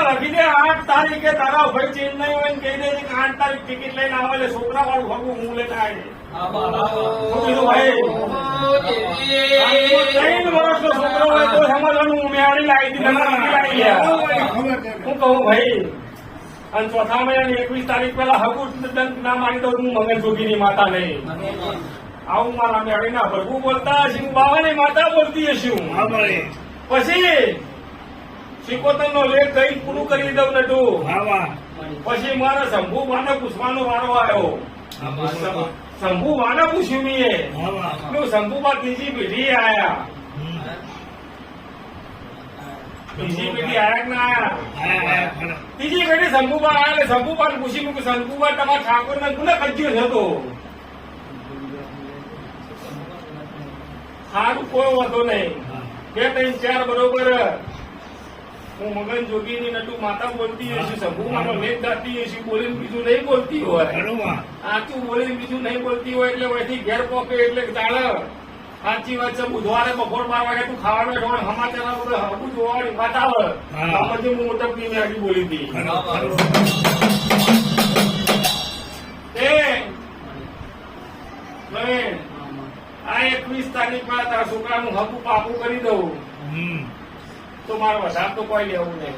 લખી દે 8 તારીખે તારા ભાઈ ચેન્જ નહીં હોય ને કહી દે કે 8 તારીખ ટિકિટ લઈને આવે એટલે છોકરા વાળું હગું હું લઈને આવે. શું કીધું ભાઈ? 3 વર્ષનો છોકરો હોય તો સમજવાનું મેળી લાવી દીધી લાવી ગયા. હું કહું ભાઈ અને ચોથા મહિનાની 21 તારીખ પેલા હગું દંત ના મારી દઉં હું મંગલ જોગીની માતા નહીં. આવું મારા મેળી ના ભરવું બોલતા હશે હું બાવાની માતા બોલતી હશું. પછી સિકોતર નો લેખ કઈ પૂરું કરી દઉં નતું. પછી મારા શંભુ બાને પૂછવાનો વારો આવ્યો. શંભુ બાને પૂછ્યું મેં શંભુબા ત્રીજી પેઢી આયા. ત્રીજી પેઢી આયા કે ના આયા? ત્રીજી પેઢી શંભુબા આયા એટલે શંભુબા પૂછ્યું કે શંભુબા તમારા ઠાકોર ને કોને કજ્યો હતો? સારું કોઈ વાંધો નહીં. 2 3 4 બરોબર હું મગન જોગીની નટુ માતા બોલતી હશું. શંભુ માનો લેખ ગાતી હશું. બોલીને બીજું નહીં બોલતી હોય. સાચું બોલીને બીજું નહીં બોલતી હોય એટલે વહીથી ઘેર પોકે એટલે ચાલે. સાચી વાત છે. બુધવારે બપોર 12 વાગે તું ખાવા બેઠો હોય સમાચાર બધું હકું જોવાની વાત આવે. પછી હું મોટા પીને આગળ બોલી હતી. આ 21 તારીખ માં તારા છોકરાનું હકું પાકું કરી દઉં તો મારો વધારે તો કોઈ લેવું નહીં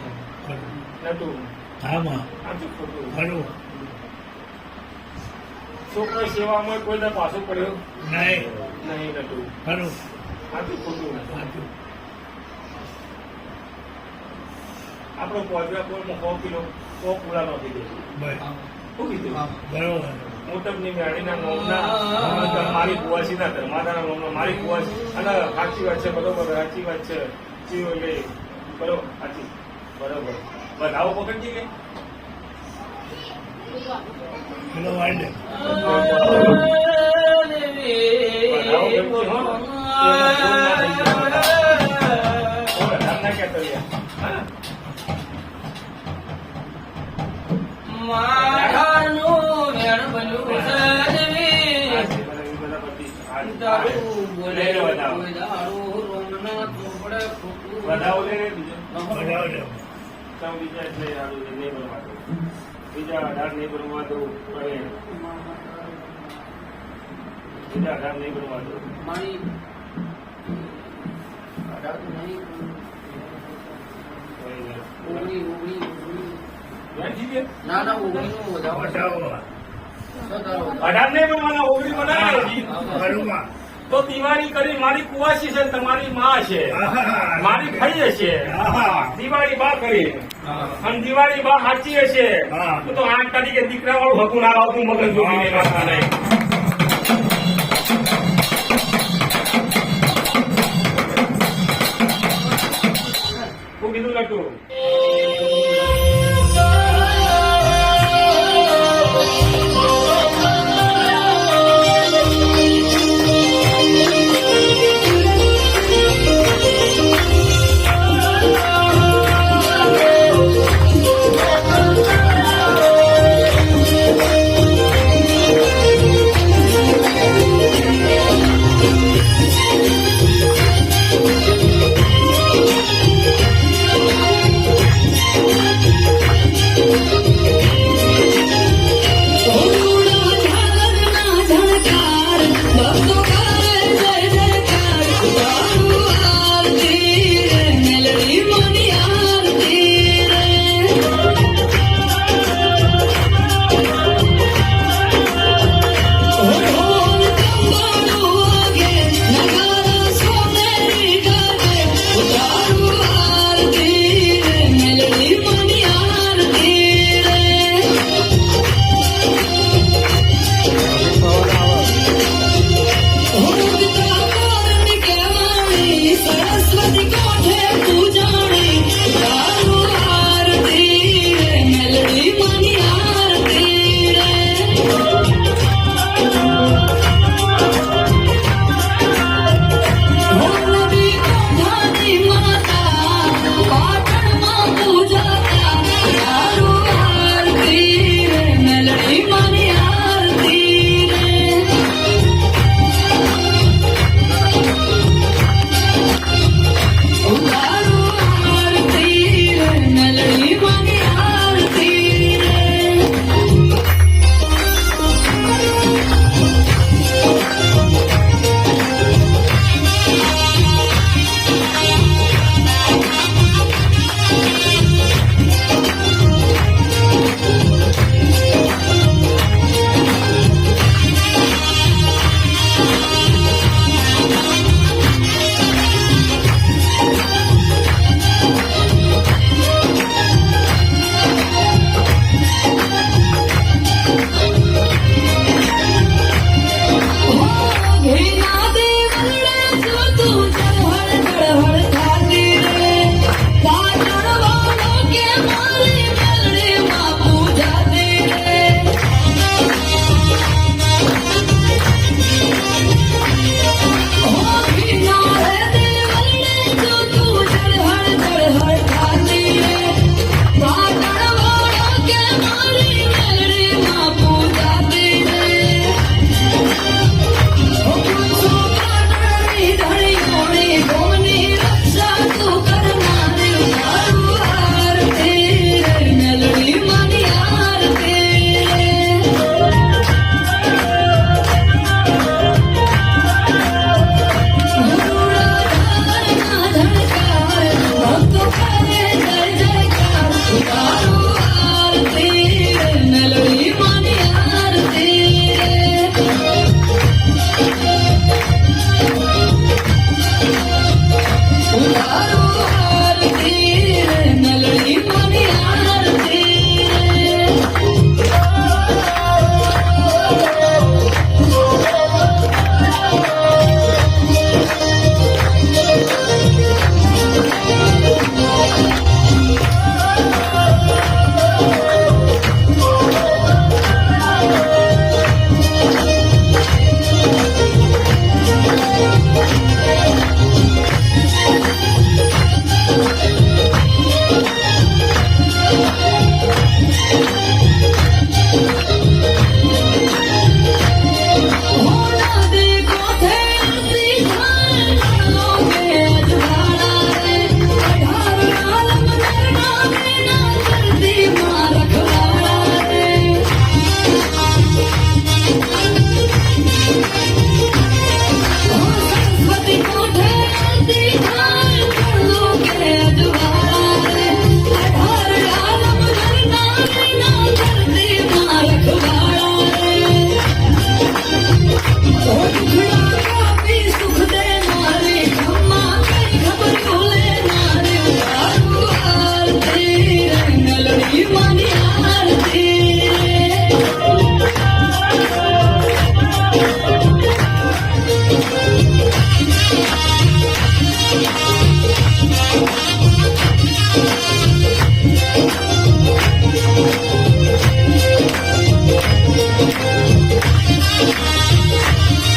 નતું. સાચું ખોટું? છોકરો સેવામાં કોઈ પાછું પડ્યો નહીં નતું. સાચું ખોટું? આપણો પોજરા કોલમાં 100 કિલો 100 પૂરા નોંધી દે. શું કીધું? મોટપની મેળીના નોમના મારી કુવાસીના ધર્માદાના નોમના મારી કુવાસી અને સાચી વાત છે. બરોબર સાચી વાત છે. એટલે બરોબર સાચી બરોબર બધાઓ પકડજી કે બીજા 18 નહીં બનવા દઉં. બીજા 18 નહીં બનવા દઉં. ના 18 નહીં બનવાના 19 બનાવે તો દિવાળી કરી મારી કુવાસી છે તમારી માં છે મારી ભાઈ છે. દિવાળી બા કરી અને દિવાળી બા સાચી હશે તો 8 તારીખે દીકરા વાળું હકું ના આવતું મગન જોગીને માતા નહીં. હું કીધું નતું?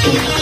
છે